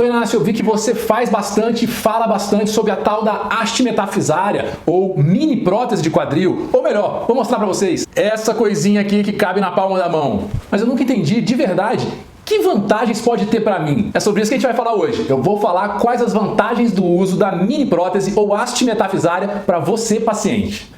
Doutor Inácio, eu vi que você faz bastante, fala bastante sobre a tal da haste metafisária, ou mini prótese de quadril. Ou melhor, vou mostrar pra vocês essa coisinha aqui que cabe na palma da mão. Mas eu nunca entendi, de verdade, que vantagens pode ter para mim? É sobre isso que a gente vai falar hoje. Eu vou falar quais as vantagens do uso da mini prótese ou haste metafisária para você, paciente.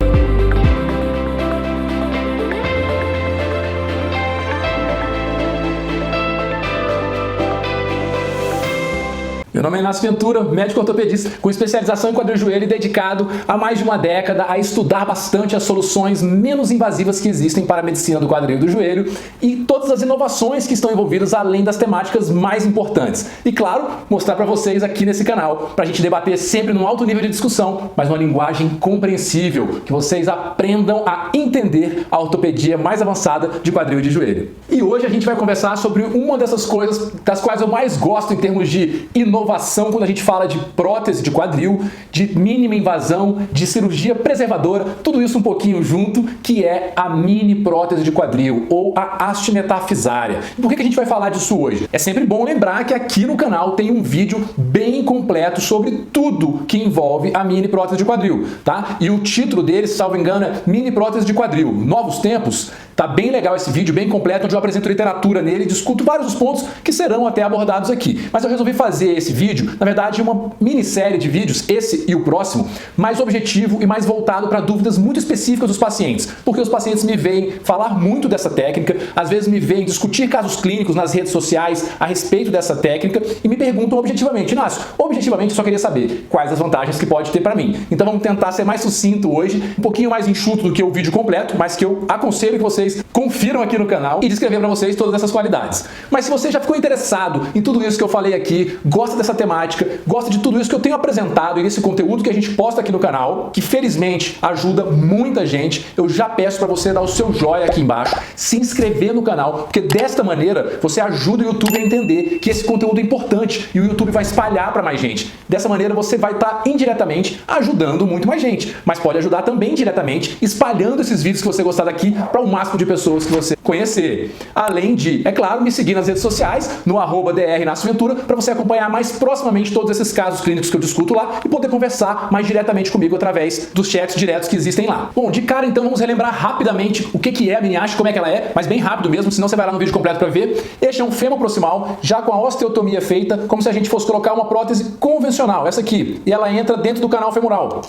Meu nome é Inácio Ventura, médico ortopedista com especialização em quadril e joelho e dedicado há mais de uma década a estudar bastante as soluções menos invasivas que existem para a medicina do quadril e do joelho e todas as inovações que estão envolvidas além das temáticas mais importantes. E claro, mostrar para vocês aqui nesse canal, para a gente debater sempre num alto nível de discussão, mas numa linguagem compreensível, que vocês aprendam a entender a ortopedia mais avançada de quadril e de joelho. E hoje a gente vai conversar sobre uma dessas coisas das quais eu mais gosto em termos de inovação quando a gente fala de prótese de quadril, de mínima invasão, de cirurgia preservadora, tudo isso um pouquinho junto, que é a mini prótese de quadril ou a haste metafisária. Por que a gente vai falar disso hoje? É sempre bom lembrar que aqui no canal tem um vídeo bem completo sobre tudo que envolve a mini prótese de quadril, tá? E o título dele, se salvo engano, é Mini Prótese de Quadril, Novos Tempos. Tá bem legal esse vídeo, bem completo, onde eu apresento literatura nele e discuto vários dos pontos que serão até abordados aqui. Mas eu resolvi fazer esse vídeo, na verdade, uma minissérie de vídeos, esse e o próximo, mais objetivo e mais voltado para dúvidas muito específicas dos pacientes. Porque os pacientes me veem falar muito dessa técnica, às vezes me veem discutir casos clínicos nas redes sociais a respeito dessa técnica e me perguntam objetivamente, Inácio, objetivamente eu só queria saber quais as vantagens que pode ter para mim. Então vamos tentar ser mais sucinto hoje, um pouquinho mais enxuto do que o vídeo completo, mas que eu aconselho que vocês confiram aqui no canal e descrever para vocês todas essas qualidades. Mas se você já ficou interessado em tudo isso que eu falei aqui, gosta dessa temática, gosta de tudo isso que eu tenho apresentado e desse conteúdo que a gente posta aqui no canal, que felizmente ajuda muita gente, eu já peço para você dar o seu joinha aqui embaixo, se inscrever no canal, porque desta maneira você ajuda o YouTube a entender que esse conteúdo é importante e o YouTube vai espalhar para mais gente. Dessa maneira você vai estar indiretamente ajudando muito mais gente, mas pode ajudar também diretamente espalhando esses vídeos que você gostar daqui para o máximo de pessoas que você conhecer. Além de, é claro, me seguir nas redes sociais, no @drInácioVentura, para você acompanhar mais proximamente todos esses casos clínicos que eu discuto lá e poder conversar mais diretamente comigo através dos chats diretos que existem lá. Bom, de cara então vamos relembrar rapidamente o que é a mini haste, como é que ela é, mas bem rápido mesmo, senão você vai lá no vídeo completo para ver. Este é um fêmur proximal, já com a osteotomia feita, como se a gente fosse colocar uma prótese convencional, essa aqui, e ela entra dentro do canal femoral.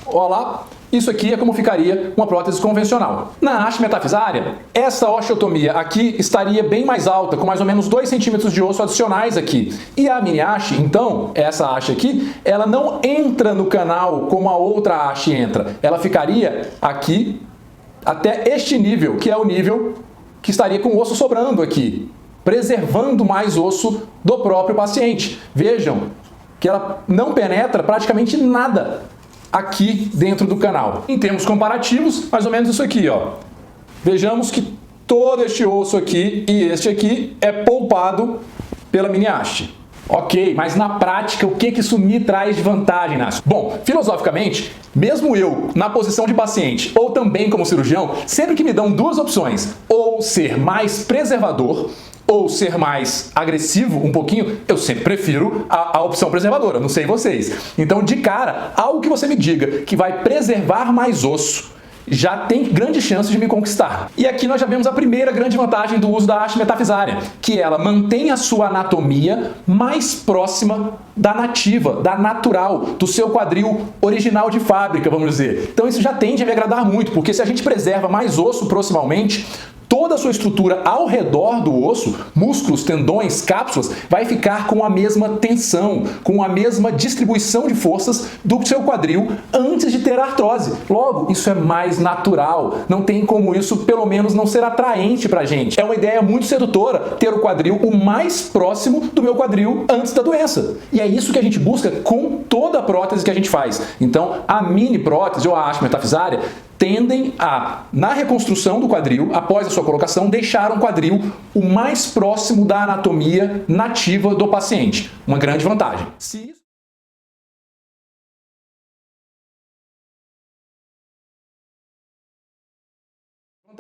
Olha lá. Isso aqui é como ficaria uma prótese convencional. Na haste metafisária, essa osteotomia aqui estaria bem mais alta, com mais ou menos 2 centímetros de osso adicionais aqui. E a mini haste, então, essa haste aqui, ela não entra no canal como a outra haste entra. Ela ficaria aqui até este nível, que é o nível que estaria com o osso sobrando aqui, preservando mais osso do próprio paciente. Vejam que ela não penetra praticamente nada aqui dentro do canal. Em termos comparativos, mais ou menos isso aqui, ó. Vejamos que todo este osso aqui e este aqui é poupado pela mini haste. Ok, mas na prática, o que isso me traz de vantagem, Inácio? Bom, filosoficamente, mesmo eu, na posição de paciente ou também como cirurgião, sempre que me dão duas opções, ou ser mais preservador, ou ser mais agressivo um pouquinho, eu sempre prefiro a opção preservadora, não sei vocês. Então, de cara, algo que você me diga que vai preservar mais osso, já tem grande chance de me conquistar. E aqui nós já vemos a primeira grande vantagem do uso da haste metafisária, que ela mantém a sua anatomia mais próxima da nativa, da natural, do seu quadril original de fábrica, vamos dizer. Então isso já tende a me agradar muito, porque se a gente preserva mais osso proximalmente, toda a sua estrutura ao redor do osso, músculos, tendões, cápsulas, vai ficar com a mesma tensão, com a mesma distribuição de forças do seu quadril antes de ter artrose. Logo, isso é mais natural. Não tem como isso, pelo menos, não ser atraente pra gente. É uma ideia muito sedutora ter o quadril o mais próximo do meu quadril antes da doença. E é isso que a gente busca com toda a prótese que a gente faz. Então, a mini prótese ou a haste metafisária tendem a, na reconstrução do quadril, após a sua colocação, deixar um quadril o mais próximo da anatomia nativa do paciente. Uma grande vantagem.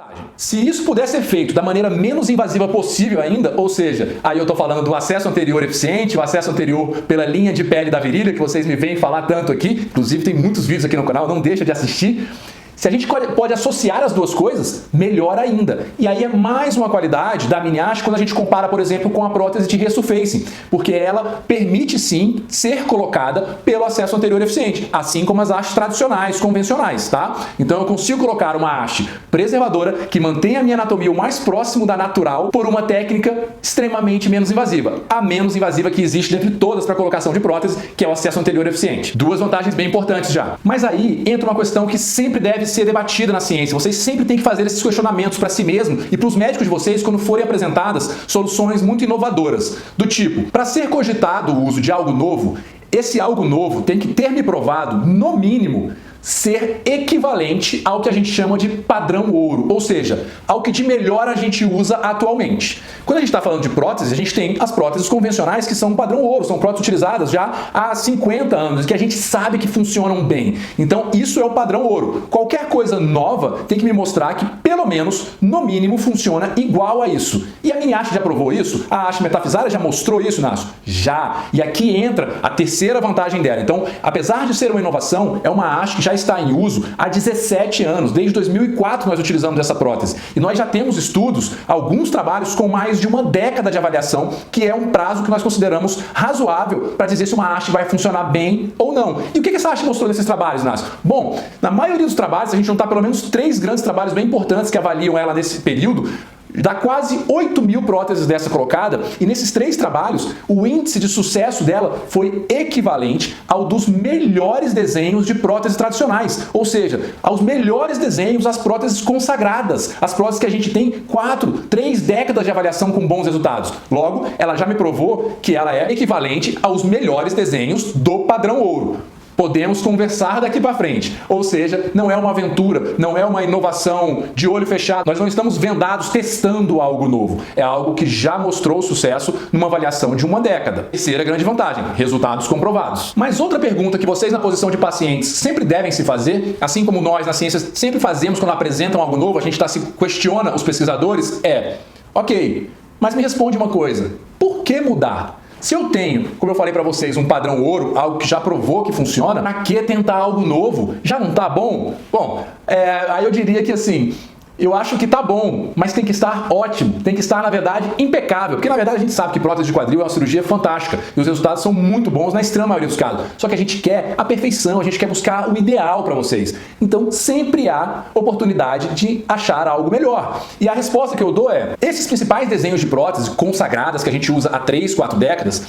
vantagem. Se isso puder ser feito da maneira menos invasiva possível ainda, ou seja, aí eu estou falando do acesso anterior eficiente, o acesso anterior pela linha de pele da virilha, que vocês me veem falar tanto aqui, inclusive tem muitos vídeos aqui no canal, não deixa de assistir. Se a gente pode associar as duas coisas, melhor ainda. E aí é mais uma qualidade da mini-haste quando a gente compara, por exemplo, com a prótese de resurfacing, porque ela permite sim ser colocada pelo acesso anterior eficiente, assim como as hastes tradicionais, convencionais, tá? Então eu consigo colocar uma haste preservadora que mantém a minha anatomia o mais próximo da natural por uma técnica extremamente menos invasiva, a menos invasiva que existe dentre todas para colocação de prótese, que é o acesso anterior eficiente. Duas vantagens bem importantes já. Mas aí entra uma questão que sempre deve ser debatida na ciência. Vocês sempre têm que fazer esses questionamentos para si mesmo e para os médicos de vocês quando forem apresentadas soluções muito inovadoras, do tipo, para ser cogitado o uso de algo novo, esse algo novo tem que ter me provado, no mínimo, ser equivalente ao que a gente chama de padrão ouro, ou seja, ao que de melhor a gente usa atualmente. Quando a gente está falando de próteses, a gente tem as próteses convencionais que são padrão ouro, são próteses utilizadas já há 50 anos, que a gente sabe que funcionam bem. Então isso é o padrão ouro. Qualquer coisa nova tem que me mostrar que pelo menos, no mínimo, funciona igual a isso. E a mini-haste já provou isso? A haste metafisária já mostrou isso, Nácio? Já! E aqui entra a terceira vantagem dela. Então, apesar de ser uma inovação, é uma haste que já está em uso há 17 anos. Desde 2004 nós utilizamos essa prótese. E nós já temos estudos, alguns trabalhos com mais de uma década de avaliação, que é um prazo que nós consideramos razoável para dizer se uma haste vai funcionar bem ou não. E o que essa haste mostrou nesses trabalhos, Nácio? Bom, na maioria dos trabalhos, a gente juntar pelo menos 3 grandes trabalhos bem importantes que avaliam ela nesse período, dá quase 8.000 próteses dessa colocada, e nesses 3 trabalhos, o índice de sucesso dela foi equivalente ao dos melhores desenhos de próteses tradicionais, ou seja, aos melhores desenhos, as próteses consagradas, as próteses que a gente tem 4, 3 décadas de avaliação com bons resultados. Logo, ela já me provou que ela é equivalente aos melhores desenhos do padrão ouro. Podemos conversar daqui para frente. Ou seja, não é uma aventura, não é uma inovação de olho fechado. Nós não estamos vendados testando algo novo. É algo que já mostrou sucesso numa avaliação de uma década. Terceira grande vantagem, resultados comprovados. Mas outra pergunta que vocês na posição de pacientes sempre devem se fazer, assim como nós na ciência sempre fazemos quando apresentam algo novo, a gente se questiona os pesquisadores, é: ok, mas me responde uma coisa, por que mudar? Se eu tenho, como eu falei para vocês, um padrão ouro, algo que já provou que funciona, para que tentar algo novo? Já não tá bom? Bom, aí eu diria que assim, eu acho que tá bom, mas tem que estar ótimo, tem que estar, na verdade, impecável, porque na verdade a gente sabe que prótese de quadril é uma cirurgia fantástica e os resultados são muito bons na extrema maioria dos casos. Só que a gente quer a perfeição, a gente quer buscar o ideal para vocês. Então sempre há oportunidade de achar algo melhor. E a resposta que eu dou é: esses principais desenhos de próteses consagradas que a gente usa há 3, 4 décadas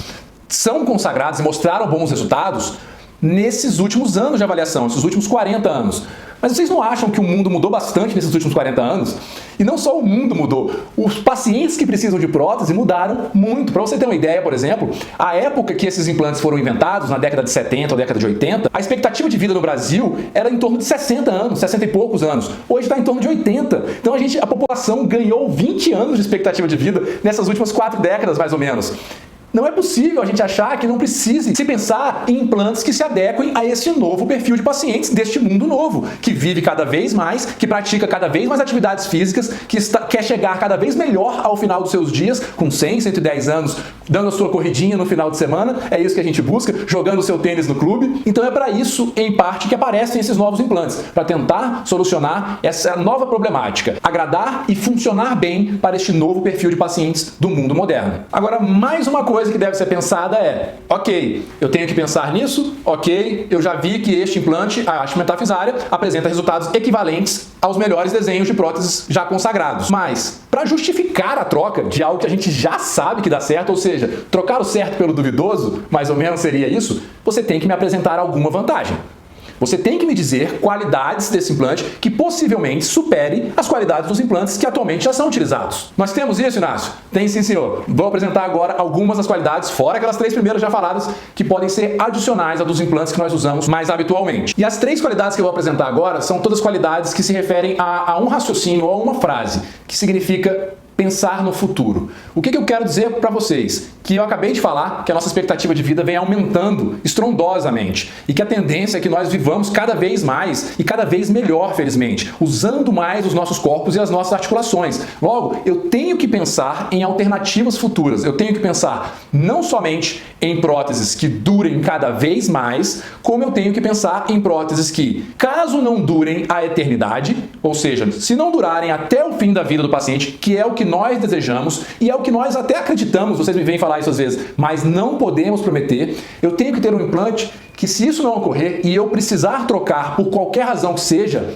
são consagrados e mostraram bons resultados nesses últimos anos de avaliação, esses últimos 40 anos. Mas vocês não acham que o mundo mudou bastante nesses últimos 40 anos? E não só o mundo mudou, os pacientes que precisam de prótese mudaram muito. Para você ter uma ideia, por exemplo, a época que esses implantes foram inventados, na década de 70 ou década de 80, a expectativa de vida no Brasil era em torno de 60 anos, 60 e poucos anos. Hoje está em torno de 80. Então a população ganhou 20 anos de expectativa de vida nessas últimas 4 décadas, mais ou menos. Não é possível a gente achar que não precise se pensar em implantes que se adequem a esse novo perfil de pacientes deste mundo novo, que vive cada vez mais, que pratica cada vez mais atividades físicas, que quer chegar cada vez melhor ao final dos seus dias, com 100, 110 anos, dando a sua corridinha no final de semana. É isso que a gente busca, jogando o seu tênis no clube. Então é para isso, em parte, que aparecem esses novos implantes, para tentar solucionar essa nova problemática, agradar e funcionar bem para este novo perfil de pacientes do mundo moderno. Agora, mais uma coisa que deve ser pensada é: ok, eu tenho que pensar nisso, ok, eu já vi que este implante, a haste metafisária, apresenta resultados equivalentes aos melhores desenhos de próteses já consagrados. Mas, para justificar a troca de algo que a gente já sabe que dá certo, ou seja, trocar o certo pelo duvidoso, mais ou menos seria isso, você tem que me apresentar alguma vantagem. Você tem que me dizer qualidades desse implante que possivelmente supere as qualidades dos implantes que atualmente já são utilizados. Nós temos isso, Inácio? Tem sim, senhor. Vou apresentar agora algumas das qualidades, fora aquelas 3 primeiras já faladas, que podem ser adicionais a dos implantes que nós usamos mais habitualmente. E as 3 qualidades que eu vou apresentar agora são todas qualidades que se referem a um raciocínio ou a uma frase, que significa pensar no futuro. O que eu quero dizer para vocês? Que eu acabei de falar que a nossa expectativa de vida vem aumentando estrondosamente e que a tendência é que nós vivamos cada vez mais e cada vez melhor, felizmente, usando mais os nossos corpos e as nossas articulações. Logo, eu tenho que pensar em alternativas futuras. Eu tenho que pensar não somente em próteses que durem cada vez mais, como eu tenho que pensar em próteses que, caso não durem a eternidade, ou seja, se não durarem até o fim da vida do paciente, que é o que nós desejamos e é o que nós até acreditamos, vocês me vêm falar isso às vezes, mas não podemos prometer, eu tenho que ter um implante que, se isso não ocorrer e eu precisar trocar por qualquer razão que seja,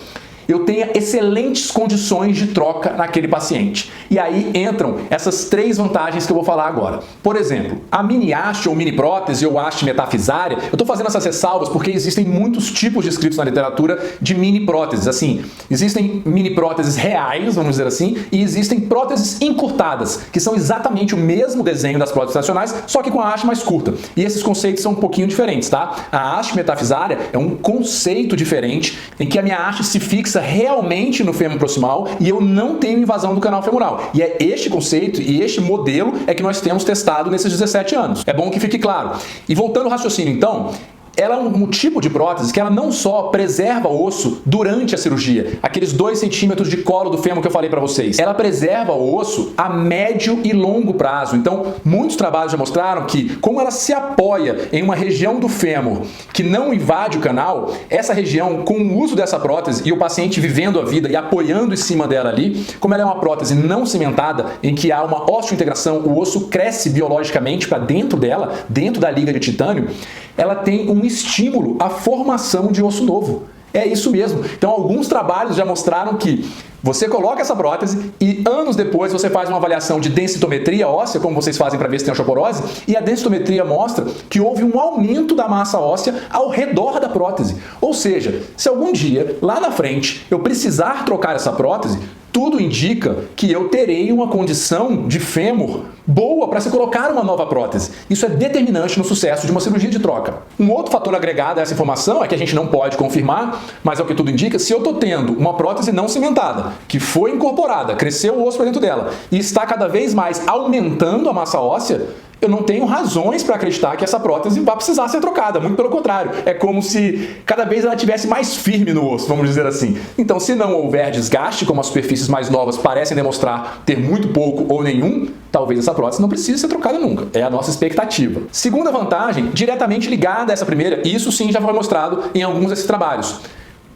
eu tenha excelentes condições de troca naquele paciente. E aí entram essas 3 vantagens que eu vou falar agora. Por exemplo, a mini haste ou mini prótese ou haste metafisária, eu estou fazendo essas ressalvas porque existem muitos tipos descritos na literatura de mini próteses. Assim, existem mini próteses reais, vamos dizer assim, e existem próteses encurtadas, que são exatamente o mesmo desenho das próteses tradicionais, só que com a haste mais curta. E esses conceitos são um pouquinho diferentes, tá? A haste metafisária é um conceito diferente em que a minha haste se fixa realmente no fêmur proximal e eu não tenho invasão do canal femoral. E é este conceito e este modelo é que nós temos testado nesses 17 anos. É bom que fique claro. E voltando ao raciocínio, então, ela é um tipo de prótese que ela não só preserva o osso durante a cirurgia, aqueles 2 centímetros de colo do fêmur que eu falei para vocês, ela preserva o osso a médio e longo prazo. Então, muitos trabalhos já mostraram que, como ela se apoia em uma região do fêmur que não invade o canal, essa região, com o uso dessa prótese e o paciente vivendo a vida e apoiando em cima dela ali, como ela é uma prótese não cimentada, em que há uma osteointegração, o osso cresce biologicamente para dentro dela, dentro da liga de titânio, ela tem um estímulo à formação de osso novo. É isso mesmo. Então, alguns trabalhos já mostraram que você coloca essa prótese e anos depois você faz uma avaliação de densitometria óssea, como vocês fazem para ver se tem osteoporose, e a densitometria mostra que houve um aumento da massa óssea ao redor da prótese. Ou seja, se algum dia, lá na frente, eu precisar trocar essa prótese, tudo indica que eu terei uma condição de fêmur boa para se colocar uma nova prótese. Isso é determinante no sucesso de uma cirurgia de troca. Um outro fator agregado a essa informação é que a gente não pode confirmar, mas é o que tudo indica, se eu estou tendo uma prótese não cimentada, que foi incorporada, cresceu o osso para dentro dela e está cada vez mais aumentando a massa óssea, eu não tenho razões para acreditar que essa prótese vai precisar ser trocada, muito pelo contrário. É como se cada vez ela estivesse mais firme no osso, vamos dizer assim. Então, se não houver desgaste, como as superfícies mais novas parecem demonstrar ter muito pouco ou nenhum, talvez essa prótese não precise ser trocada nunca. É a nossa expectativa. Segunda vantagem, diretamente ligada a essa primeira, e isso sim já foi mostrado em alguns desses trabalhos.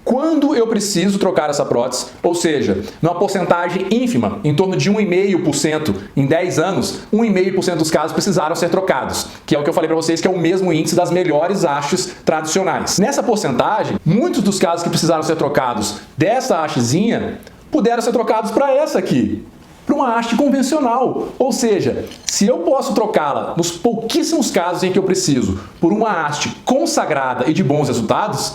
Quando eu preciso trocar essa prótese, ou seja, numa porcentagem ínfima, em torno de 1,5% em 10 anos, 1,5% dos casos precisaram ser trocados, que é o que eu falei para vocês que é o mesmo índice das melhores hastes tradicionais. Nessa porcentagem, muitos dos casos que precisaram ser trocados dessa hastezinha puderam ser trocados para essa aqui, para uma haste convencional. Ou seja, se eu posso trocá-la nos pouquíssimos casos em que eu preciso por uma haste consagrada e de bons resultados,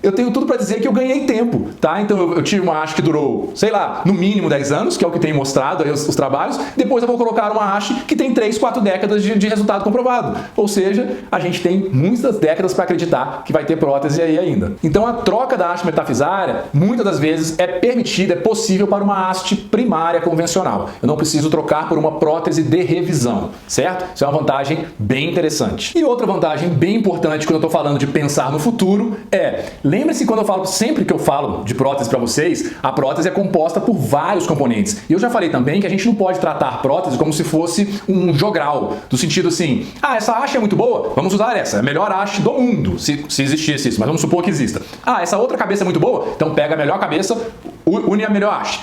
eu tenho tudo para dizer que eu ganhei tempo, tá? Então eu tive uma haste que durou, sei lá, no mínimo 10 anos, que é o que tem mostrado aí os trabalhos. Depois eu vou colocar uma haste que tem 3, 4 décadas de resultado comprovado. Ou seja, a gente tem muitas décadas para acreditar que vai ter prótese aí ainda. Então a troca da haste metafisária, muitas das vezes, é permitida, é possível para uma haste primária convencional. Eu não preciso trocar por uma prótese de revisão, certo? Isso é uma vantagem bem interessante. E outra vantagem bem importante quando eu estou falando de pensar no futuro é... Lembre-se quando eu falo, sempre que eu falo de prótese para vocês, a prótese é composta por vários componentes. E eu já falei também que a gente não pode tratar prótese como se fosse um jogral, do sentido assim, essa haste é muito boa, vamos usar essa, é a melhor haste do mundo, se existisse isso, mas vamos supor que exista. Essa outra cabeça é muito boa, então pega a melhor cabeça, une a melhor haste.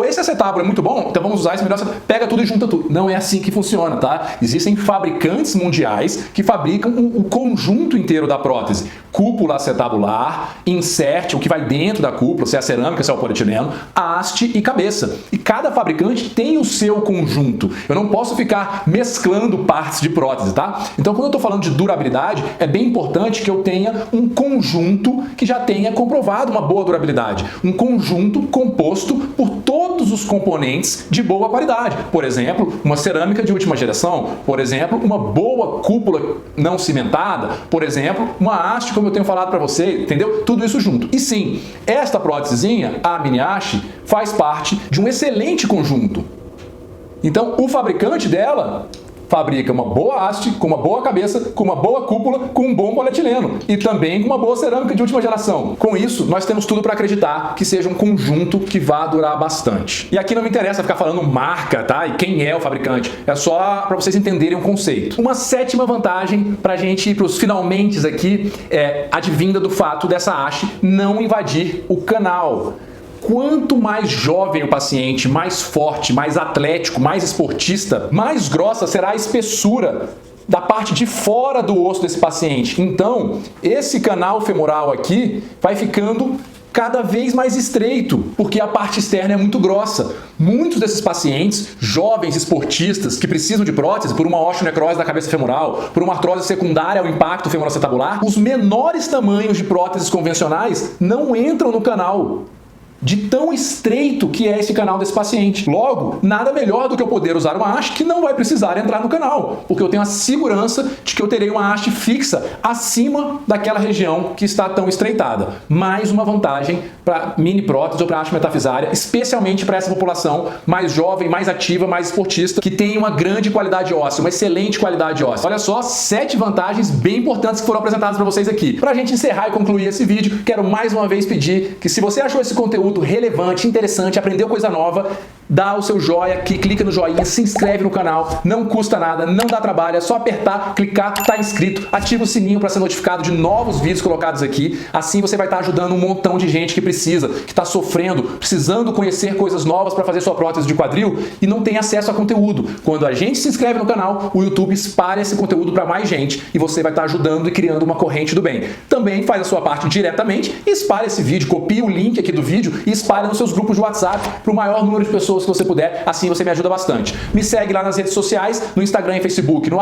Esse acetábulo é muito bom, então vamos usar esse melhor acetábulo. Pega tudo e junta tudo. Não é assim que funciona, tá? Existem fabricantes mundiais que fabricam o conjunto inteiro da prótese. Cúpula acetabular, insert, o que vai dentro da cúpula, se é a cerâmica, se é o polietileno, haste e cabeça. E cada fabricante tem o seu conjunto. Eu não posso ficar mesclando partes de prótese, tá? Então, quando eu estou falando de durabilidade, é bem importante que eu tenha um conjunto que já tenha comprovado uma boa durabilidade. Um conjunto composto por todos os componentes de boa qualidade. Por exemplo, uma cerâmica de última geração. Por exemplo, uma boa cúpula não cimentada. Por exemplo, uma haste, como eu tenho falado para você, entendeu? Tudo isso junto. E sim, esta prótesezinha, a mini haste, faz parte de um excelente conjunto. Então, o fabricante dela fabrica uma boa haste, com uma boa cabeça, com uma boa cúpula, com um bom polietileno e também com uma boa cerâmica de última geração. Com isso, nós temos tudo para acreditar que seja um conjunto que vá durar bastante. E aqui não me interessa ficar falando marca, tá? E quem é o fabricante. É só para vocês entenderem o conceito. Uma sétima vantagem para a gente ir para os finalmente aqui é advinda do fato dessa haste não invadir o canal. Quanto mais jovem o paciente, mais forte, mais atlético, mais esportista, mais grossa será a espessura da parte de fora do osso desse paciente. Então, esse canal femoral aqui vai ficando cada vez mais estreito, porque a parte externa é muito grossa. Muitos desses pacientes, jovens esportistas, que precisam de prótese por uma osteonecrose da cabeça femoral, por uma artrose secundária ao impacto femoroacetabular, os menores tamanhos de próteses convencionais não entram no canal. De tão estreito que é esse canal desse paciente. Logo, nada melhor do que eu poder usar uma haste que não vai precisar entrar no canal, porque eu tenho a segurança de que eu terei uma haste fixa acima daquela região que está tão estreitada. Mais uma vantagem para mini prótese ou para haste metafisária, especialmente para essa população mais jovem, mais ativa, mais esportista, que tem uma grande qualidade óssea, uma excelente qualidade óssea. Olha só, 7 vantagens bem importantes que foram apresentadas para vocês aqui. Para a gente encerrar e concluir esse vídeo, quero mais uma vez pedir que, se você achou esse conteúdo relevante, interessante, aprendeu coisa nova, dá o seu joia aqui, clica no joinha, se inscreve no canal, não custa nada, não dá trabalho, é só apertar, clicar, tá inscrito, ativa o sininho para ser notificado de novos vídeos colocados aqui. Assim você vai estar ajudando um montão de gente que precisa, que está sofrendo, precisando conhecer coisas novas para fazer sua prótese de quadril e não tem acesso a conteúdo. Quando a gente se inscreve no canal, o YouTube espalha esse conteúdo para mais gente e você vai estar ajudando e criando uma corrente do bem. Também faz a sua parte diretamente e espalha esse vídeo, copia o link aqui do vídeo e espalha nos seus grupos de WhatsApp para o maior número de pessoas que você puder, assim você me ajuda bastante. Me segue lá nas redes sociais, no Instagram e Facebook, no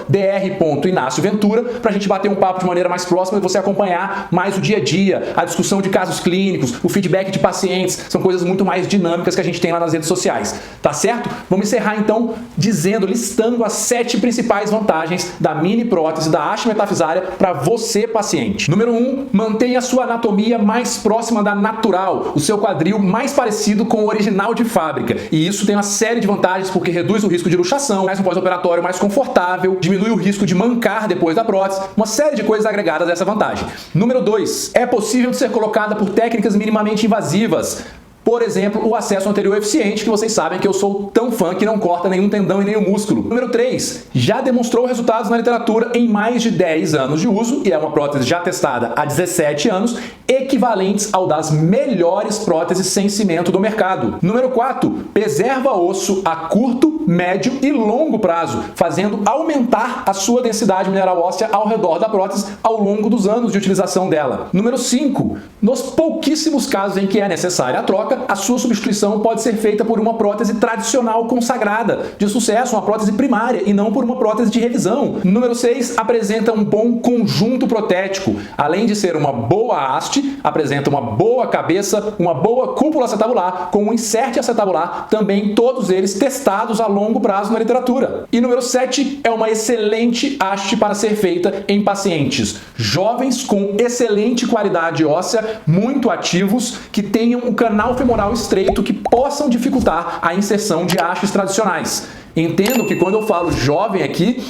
@dr.inacioventura, pra gente bater um papo de maneira mais próxima e você acompanhar mais o dia a dia, a discussão de casos clínicos, o feedback de pacientes, são coisas muito mais dinâmicas que a gente tem lá nas redes sociais, tá certo? Vamos encerrar então listando as 7 principais vantagens da mini prótese da haste metafisária para você, paciente. Número 1, mantenha a sua anatomia mais próxima da natural, o seu quadril mais parecido com o original de fábrica. E isso tem uma série de vantagens porque reduz o risco de luxação, faz um pós-operatório mais confortável, diminui o risco de mancar depois da prótese, uma série de coisas agregadas a essa vantagem. Número 2, é possível de ser colocada por técnicas minimamente invasivas. Por exemplo, o acesso anterior eficiente, que vocês sabem que eu sou tão fã que não corta nenhum tendão e nenhum músculo. Número 3, já demonstrou resultados na literatura em mais de 10 anos de uso, e é uma prótese já testada há 17 anos, equivalentes ao das melhores próteses sem cimento do mercado. Número 4, preserva osso a curto, médio e longo prazo, fazendo aumentar a sua densidade mineral óssea ao redor da prótese ao longo dos anos de utilização dela. Número 5, nos pouquíssimos casos em que é necessária a troca, a sua substituição pode ser feita por uma prótese tradicional consagrada, de sucesso, uma prótese primária, e não por uma prótese de revisão. Número 6, apresenta um bom conjunto protético. Além de ser uma boa haste, apresenta uma boa cabeça, uma boa cúpula acetabular, com um insert acetabular, também todos eles testados a longo prazo na literatura. E número 7, é uma excelente haste para ser feita em pacientes jovens com excelente qualidade óssea, muito ativos, que tenham um canal femoral estreito, que possam dificultar a inserção de hastes tradicionais. Entendo que quando eu falo jovem aqui,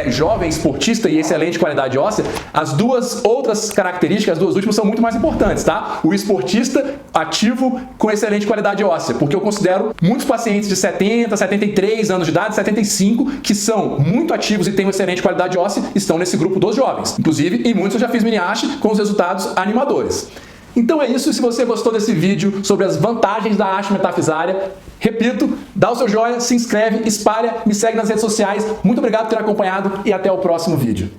jovem esportista e excelente qualidade óssea, as duas outras características, as duas últimas, são muito mais importantes, tá? O esportista ativo com excelente qualidade óssea, porque eu considero muitos pacientes de 70, 73 anos de idade, 75, que são muito ativos e têm uma excelente qualidade óssea, estão nesse grupo dos jovens. Inclusive, em muitos eu já fiz mini haste com os resultados animadores. Então é isso. Se você gostou desse vídeo sobre as vantagens da haste metafisária, repito, dá o seu joinha, se inscreve, espalha, me segue nas redes sociais. Muito obrigado por ter acompanhado e até o próximo vídeo.